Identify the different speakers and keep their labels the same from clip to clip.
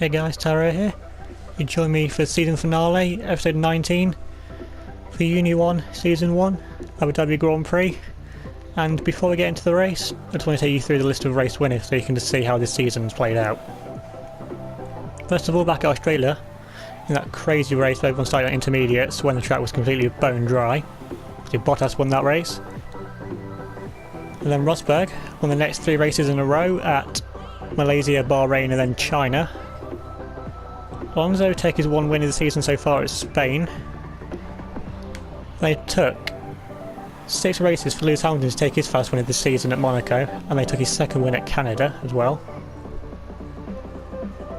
Speaker 1: Hey guys, Taro here. You join me for season finale, episode 19 for UniONE Season 1, Abu Dhabi Grand Prix. And before we get into the race, I just want to take you through the list of race winners so you can just see how this season's played out. First of all, back at Australia, in that crazy race where everyone started at intermediates when the track was completely bone dry. So Bottas won that race. And then Rosberg won the next 3 races in a row at Malaysia, Bahrain and then China. Alonso take his 1 win of the season so far at Spain. They took 6 races for Lewis Hamilton to take his first win of the season at Monaco, and they took his 2nd win at Canada as well.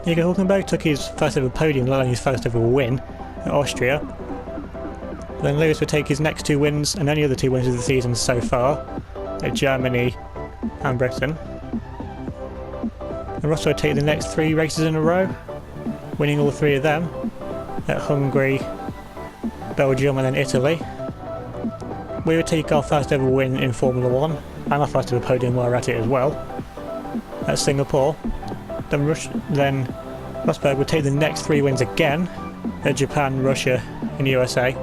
Speaker 1: Nico Hülkenberg took his first ever podium, let alone his first ever win at Austria. Then Lewis would take his next 2 wins and only other 2 wins of the season so far at Germany and Britain. And Russell would take the next 3 races in a row, winning all 3 of them at Hungary, Belgium and then Italy. We would take our first ever win in Formula 1 and our first ever podium while we're at it as well at Singapore. Then Rosberg would take the next 3 wins again at Japan, Russia and USA,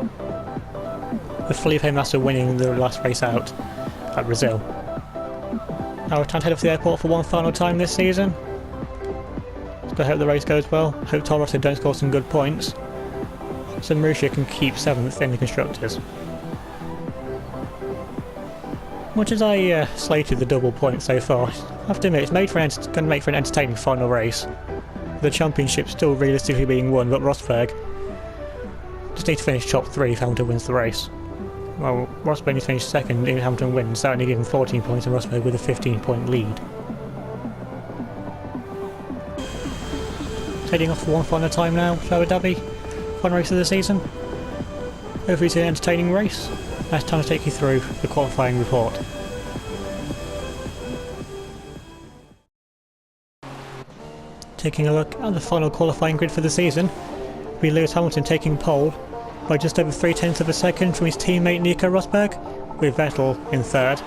Speaker 1: with Felipe Massa winning the last race out at Brazil. Now we're trying to head off to the airport for one final time this season. So I hope the race goes well. Hope Toro Rosso don't score some good points, so Marussia can keep 7th in the Constructors. Much as I slated the double point so far, I have to admit it's going to make for an entertaining final race. The championship still realistically being won, but Rosberg just needs to finish top 3 if Hamilton wins the race. Well, Rosberg needs to finish 2nd if Hamilton wins, so only giving 14 points and Rosberg with a 15-point lead. Heading off for one final time now to Abu Dhabi, final race of the season. Hopefully it's an entertaining race. Now it's time to take you through the qualifying report. Taking a look at the final qualifying grid for the season, will be Lewis Hamilton taking pole by just over 0.3 of a second from his teammate Nico Rosberg, with Vettel in 3rd,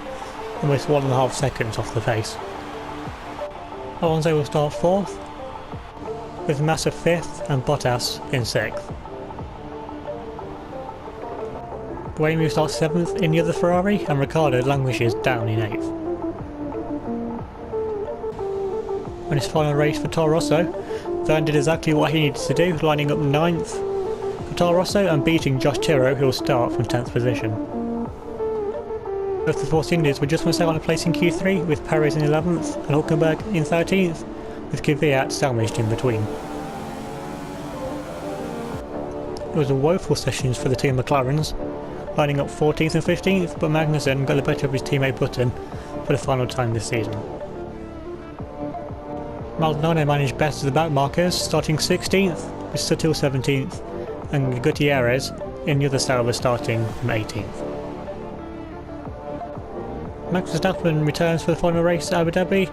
Speaker 1: almost 1.5 seconds off the pace. Alonso will start 4th, with Massa 5th and Bottas in 6th. Buemi will start 7th in the other Ferrari, and Ricciardo languishes down in 8th. On his final race for Toro Rosso, Verne did exactly what he needed to do, lining up 9th for Toro Rosso and beating Josh Tiro, who will start from 10th position. Both the Force Indians were just missed out on a place in Q3, with Perez in 11th and Hülkenberg in 13th, with Kvyat sandwiched in between. It was a woeful session for the team McLarens, lining up 14th and 15th, but Magnussen got the better of his teammate Button for the final time this season. Maldonado managed best of the back markers, starting 16th, with Sutil 17th, and Gutierrez in the other Sauber starting from 18th. Max Verstappen returns for the final race at Abu Dhabi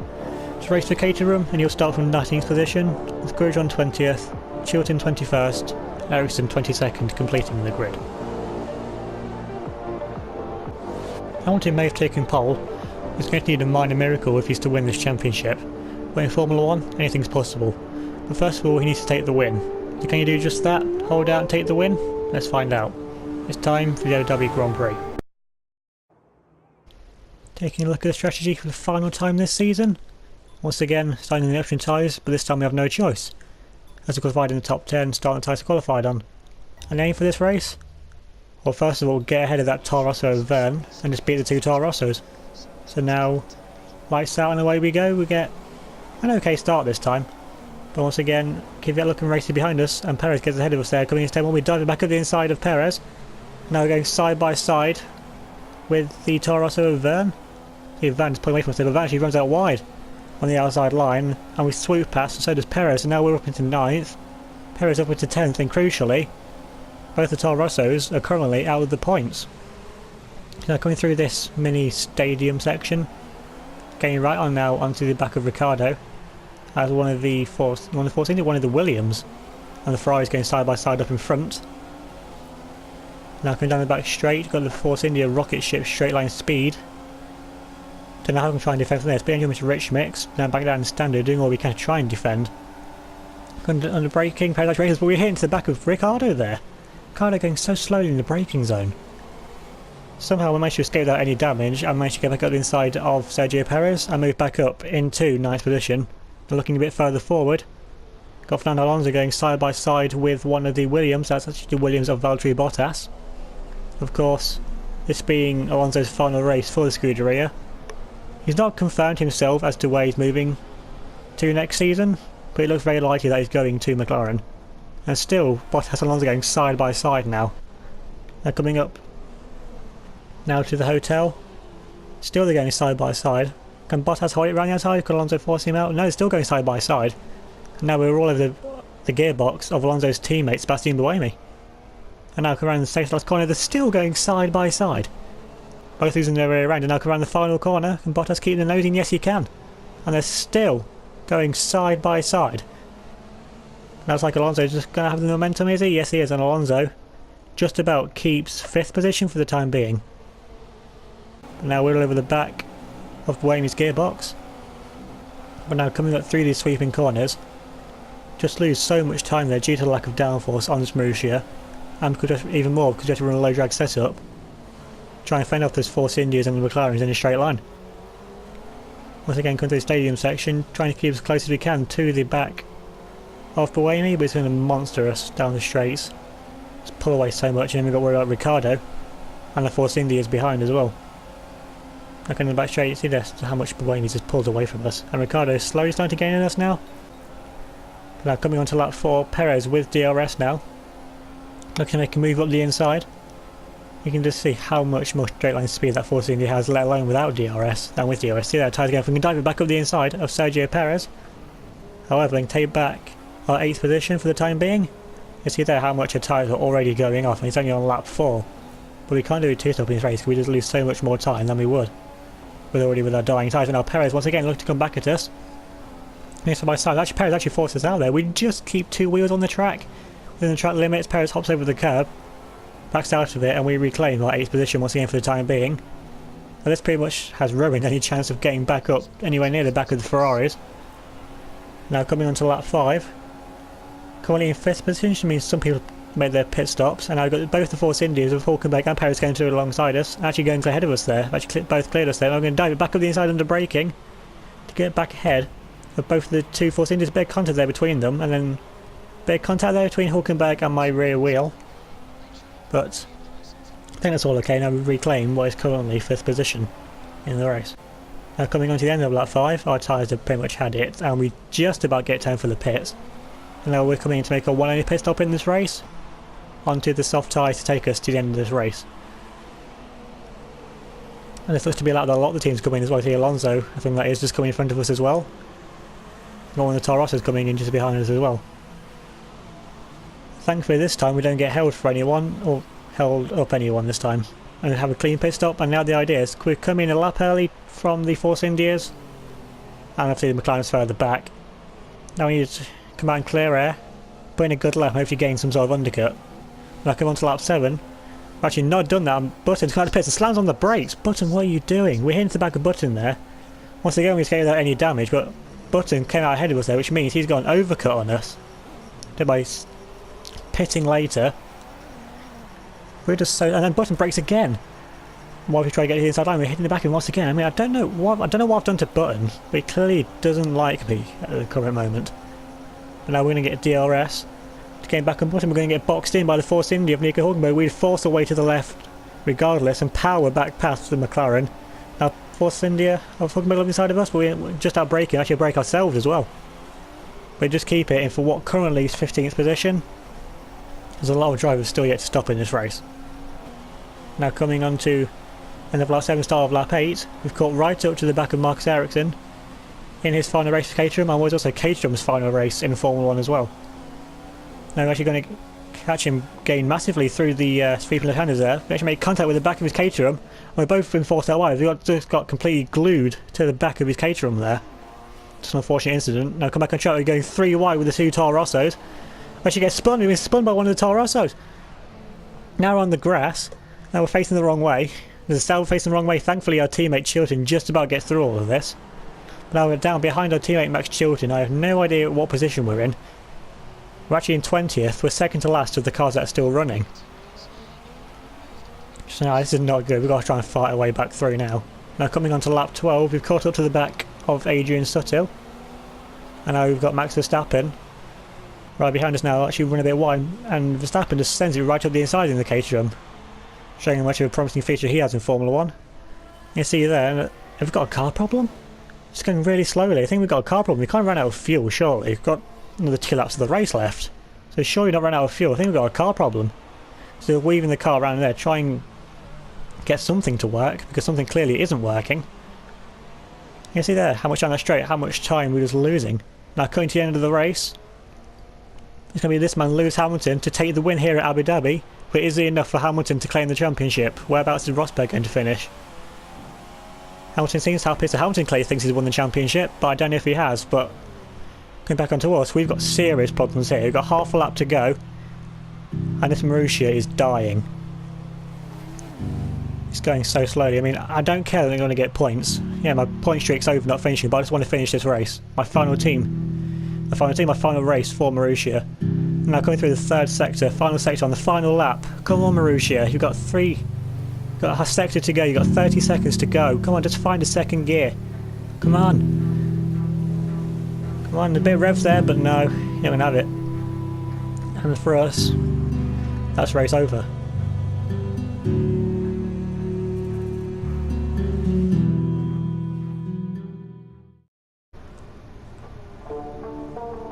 Speaker 1: to race to Caterham, and he'll start from 19th position, with Grosjean 20th, Chilton 21st, Ericsson 22nd completing the grid. Hamilton may have taken pole. He's going to need a minor miracle if he's to win this championship, but in Formula 1 anything's possible. But first of all he needs to take the win. So can you do just that? Hold out and take the win? Let's find out. It's time for the Abu Dhabi Grand Prix. Taking a look at the strategy for the final time this season. Once again starting in the option tyres, but this time we have no choice, as we qualified in the top 10, starting the tyres qualified on. And aim for this race? Well, first of all, get ahead of that Toro Rosso Verne and just beat the 2 Toro Rossos. So now, lights out and away we go. We get an okay start this time, but once again, Kvyat looking racing behind us, and Perez gets ahead of us there, coming into turn 1. We dive back up the inside of Perez. Now we're going side by side with the Toro Rosso Verne. See, Verne's pulling away from us there, but Verne actually runs out wide on the outside line, and we swoop past, and so does Perez, and now we're up into 9th. Perez up into 10th, and crucially, both the Toro Rossos are currently out of the points. Now coming through this mini stadium section, getting right on now onto the back of Ricciardo, as one of the Force India, one of the Williams, and the Ferrari's going side by side up in front. Now coming down the back straight, got the Force India rocket ship straight line speed. Don't know how we can try and defend from this, but anyway, to Rich Mix, now back down in standard, doing all we can to try and defend. under braking, parallel races, but we're hitting to the back of Ricciardo there. Ricciardo going so slowly in the braking zone. Somehow we managed to escape without any damage and managed to get back up the inside of Sergio Perez and move back up into 9th position. And looking a bit further forward, got Fernando Alonso going side by side with one of the Williams. That's actually the Williams of Valtteri Bottas. Of course, this being Alonso's final race for the Scuderia. He's not confirmed himself as to where he's moving to next season, but it looks very likely that he's going to McLaren. And still, Bottas and Alonso going side by side now. They're coming up now to the hotel. Still they're going side by side. Can Bottas hold it around the outside? Could Alonso force him out? No, they're still going side by side. And now we're all over the gearbox of Alonso's teammate Sebastian Buemi. And now come around the safe last corner, they're still going side by side. Both losing their way around, and now come around the final corner. Can Bottas keep the nosing? Yes, he can. And they're still going side by side. Now it's like Alonso's just going to have the momentum, is he? Yes, he is, and Alonso just about keeps 5th position for the time being. And now we're all over the back of Buemi's gearbox. But now coming up through these sweeping corners, just lose so much time there due to the lack of downforce on this Marussia, and could just even more because you have to run a low drag setup. Try and fend off those Force Indias and the McLarens in a straight line. Once again, come to the stadium section, trying to keep as close as we can to the back of Buemi, but it's going to monster us down the straights. Just pull away so much, and then we've got to worry about Ricciardo and the Force Indias behind as well. Back in the back straight, see this, how much Buemi just pulled away from us. And Ricciardo is slowly starting to gain on us now. Now coming on to lap 4, Perez with DRS now. Looking to make a move up the inside. You can just see how much more straight line speed that Force India has, let alone without DRS, than with DRS. See that, ties again. If we can dive it back up the inside of Sergio Perez. However, we can take back our 8th position for the time being. You see there how much our tyres are already going off, and he's only on lap 4. But we can't do a 2-stop in this race because we just lose so much more time than we would with our dying tyres. And now Perez once again looking to come back at us. Side by side. Actually, Perez actually forced us out there. We just keep 2 wheels on the track. Within the track limits, Perez hops over the curb, backs out of it, and we reclaim our 8th position once again for the time being. Now this pretty much has ruined any chance of getting back up anywhere near the back of the Ferraris. Now coming on to lap 5. Currently in 5th position, which means some people made their pit stops, and I've got both the Force Indias with Hulkenberg and Perez going through alongside us, actually going ahead of us there. Actually both cleared us there. I'm going to dive it back up the inside under braking to get back ahead of both the 2 Force Indias. Bit of contact there between them, and then bit of contact there between Hulkenberg and my rear wheel. But I think that's all okay. Now we reclaim what is currently 5th position in the race. Now coming on to the end of lap 5, our tyres have pretty much had it, and we just about get time for the pits. And now we're coming in to make our one only pit stop in this race, onto the soft tyre to take us to the end of this race. And this looks to be a lot of the teams coming as well. See Alonso, I think that is just coming in front of us as well. And one of the Toro Rossos coming in just behind us as well. Thankfully this time we don't get held for anyone, or held up anyone this time. And we have a clean pit stop, and now the idea is we come in a lap early from the Force Indias, and obviously the McLaren's further back. Now we need to come out and clear air, put in a good lap, hopefully gain some sort of undercut. Now come on to lap 7. I've actually not done that, and Button's come out of the pits and slams on the brakes. Button, what are you doing? We're hitting the back of Button there. Once again we escaped without any damage, but Button came out ahead of us there, which means he's got an overcut on us. By pitting later. We're just so, and then Button brakes again. While we try to get to the inside line, we're hitting the back of him once again. I mean, I don't know what I've done to Button, but he clearly doesn't like me at the current moment. But now we're going to get DRS to get back on Button. We're going to get boxed in by the Force India of Nico Hulkenberg. We'd force our way to the left, regardless, and power back past the McLaren. Now Force India of Hulkenberg on the side of us, but we're just out braking. Actually, brake ourselves as well. But just keep it in for what currently is 15th position. There's a lot of drivers still yet to stop in this race. Now coming on to end of lap 7, start of lap 8, we've caught right up to the back of Marcus Ericsson in his final race for Caterham, and was also Caterham's final race in Formula 1 as well. Now we're actually going to catch him gain massively through the sweeping left-handers there. We actually made contact with the back of his Caterham, and we've both been forced out wide. We just got completely glued to the back of his Caterham there. Just an unfortunate incident. Now come back on track, we're going 3 wide with the 2 Toro Rossos. Actually get spun, we've been spun by one of the Toro Rossos. Now we're on the grass. Now we're facing the wrong way. There's a style facing the wrong way. Thankfully our teammate Chilton just about gets through all of this. But now we're down behind our teammate Max Chilton. I have no idea what position we're in. We're actually in 20th, we're second to last of the cars that are still running. So now this is not good, we've got to try and fight our way back through now. Now coming on to lap 12, we've caught up to the back of Adrian Suttil. And now we've got Max Verstappen right behind us now, actually running a bit wide, and Verstappen just sends it right up the inside in the cage drum, showing how much of a promising feature he has in Formula 1. You see there, have we got a car problem? It's going really slowly. I think we've got a car problem. We can't run out of fuel, surely. We've got another 2 laps of the race left. So surely not run out of fuel. I think we've got a car problem. So we're weaving the car around there, trying to get something to work, because something clearly isn't working. You see there, how much down the straight, how much time we're just losing. Now coming to the end of the race, it's going to be this man, Lewis Hamilton, to take the win here at Abu Dhabi. But is it enough for Hamilton to claim the championship? Whereabouts is Rosberg going to finish? Hamilton seems happy, so Hamilton clearly thinks he's won the championship, but I don't know if he has. But going back onto us, we've got serious problems here. We've got half a lap to go, and this Marussia is dying. It's going so slowly. I mean, I don't care that they're going to get points. Yeah, my point streak's over not finishing, but I just want to finish this race. My final race for Marussia. Now coming through the third sector, final sector on the final lap. Come on Marussia, you've got a sector to go, you've got 30 seconds to go. Come on, just find a second gear. Come on. Come on, a bit of revs there, but no, you don't have it. And for us, that's race over.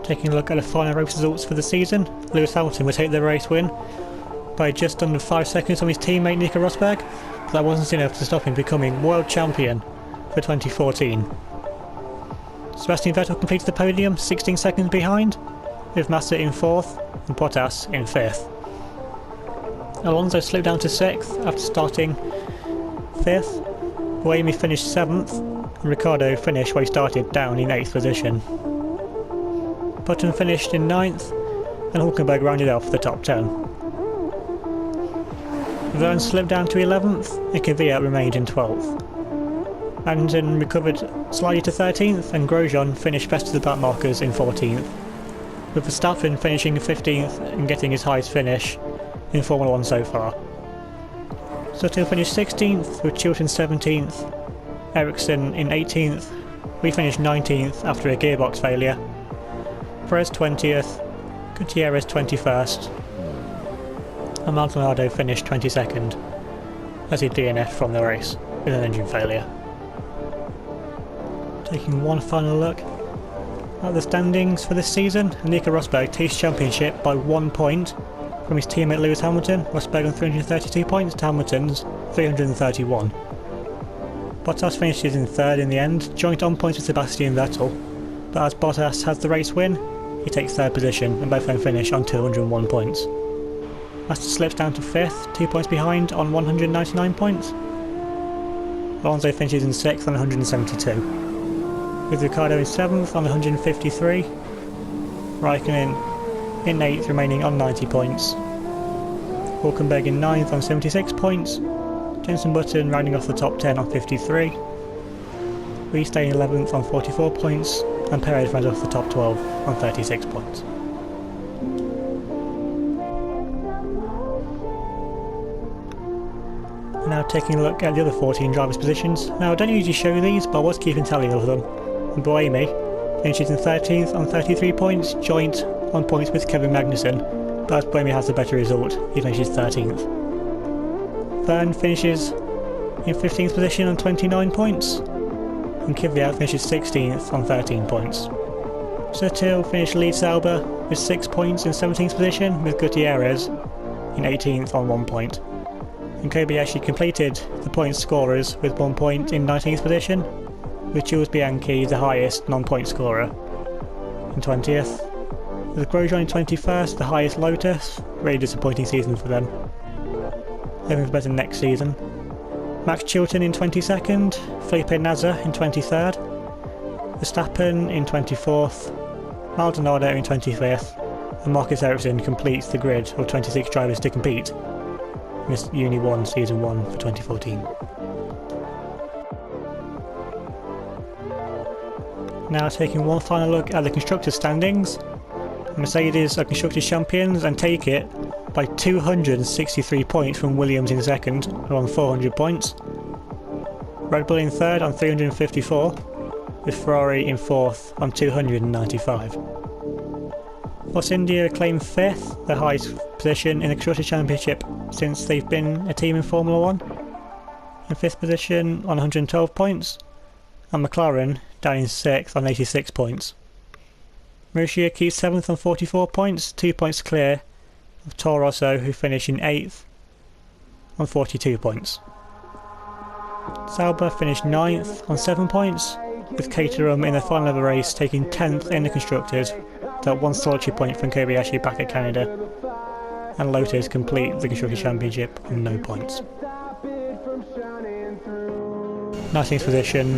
Speaker 1: Taking a look at the final race results for the season, Lewis Hamilton will take the race win by just under 5 seconds on his teammate Nico Rosberg, but that wasn't enough to stop him becoming world champion for 2014. Sebastian Vettel completed the podium 16 seconds behind, with Massa in 4th and Bottas in 5th. Alonso slipped down to 6th after starting 5th, Buemi finished 7th, and Ricciardo finished where he started, down in 8th position. Button finished in 9th, and Hulkenberg rounded off the top 10. Verne slipped down to 11th, and Kvyat remained in 12th. Magnussen recovered slightly to 13th, and Grosjean finished best of the back markers in 14th, with Verstappen finishing 15th and getting his highest finish in Formula 1 so far. Sutton finished 16th, with Chilton 17th, Ericsson in 18th, we finished 19th after a gearbox failure, Perez 20th, Gutierrez 21st, and Maldonado finished 22nd as he DNF'd from the race with an engine failure. Taking one final look at the standings for this season, Nico Rosberg takes championship by 1 point from his teammate Lewis Hamilton. Rosberg on 332 points to Hamilton's 331. Bottas finishes in 3rd in the end, joint on points with Sebastian Vettel, but as Bottas has the race win, he takes 3rd position and both of them finish on 201 points. Master slips down to 5th, 2 points behind on 199 points. Alonso finishes in 6th on 172. With Ricciardo in 7th on 153. Raikkonen in 8th remaining on 90 points. Hulkenberg in 9th on 76 points. Jenson Button rounding off the top 10 on 53. We stay in 11th on 44 points, and Perez rounds off the top 12 on 36 points. Now taking a look at the other 14 drivers' positions. Now I don't usually show these, but I was keeping tally of them. Buemi finishes in 13th on 33 points, joint on points with Kevin Magnussen, but as Buemi has a better result, he finishes 13th. Verne finishes in 15th position on 29 points, and Kvyat finishes 16th on 13 points. Suttil finished lead Sauber with 6 points in 17th position, with Gutierrez in 18th on 1 point. And Kobayashi completed the point scorers with 1 point in 19th position, with Jules Bianchi the highest non-point scorer in 20th. With Grosjean in 21st, the highest Lotus, really disappointing season for them. Hoping for better next season. Max Chilton in 22nd, Felipe Nasr in 23rd, Verstappen in 24th, Maldonado in 25th, and Marcus Ericsson completes the grid of 26 drivers to compete in this UniONE Season 1 for 2014. Now taking one final look at the constructors' standings. Mercedes are Constructors' champions and take it by 263 points from Williams in second, who are on 400 points. Red Bull in third on 354, with Ferrari in fourth on 295. Force India claim fifth, the highest position in the Constructors' Championship since they've been a team in Formula 1. In fifth position on 112 points, and McLaren down in sixth on 86 points. Marussia keeps 7th on 44 points, 2 points clear of Toro Rosso, who finish in 8th on 42 points. Sauber finished 9th on 7 points, with Caterham in the final of the race taking 10th in the Constructors, that one solitary point from Kobayashi back at Canada, and Lotus complete the Constructors' Championship on no points. 19th position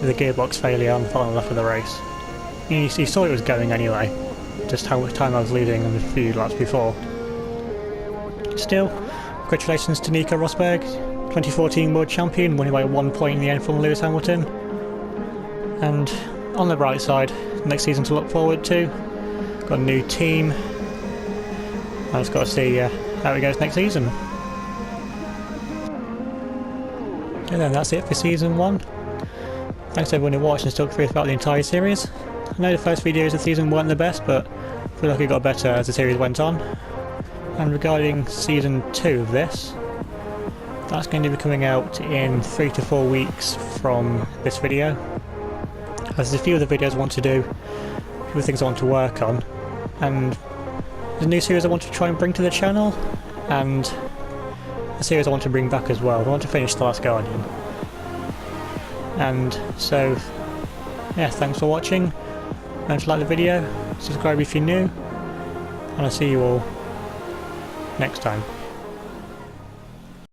Speaker 1: with a gearbox failure on the final lap of the race. You saw it was going anyway, just how much time I was leading on the few laps before. Still, congratulations to Nico Rosberg, 2014 World Champion, winning by 1 point in the end from Lewis Hamilton. And on the bright side, next season to look forward to. Got a new team. I just got to see how it goes next season. And then that's it for season 1. Thanks to everyone who watched and stuck through throughout the entire series. I know the first videos of the season weren't the best, but I feel like it got better as the series went on. And regarding season 2 of this, that's going to be coming out in 3 to 4 weeks from this video. There's a few other videos I want to do, a few things I want to work on, and there's a new series I want to try and bring to the channel, and a series I want to bring back as well. I want to finish The Last Guardian. And so, yeah, thanks for watching. Remember to like the video, subscribe if you're new, and I'll see you all next time.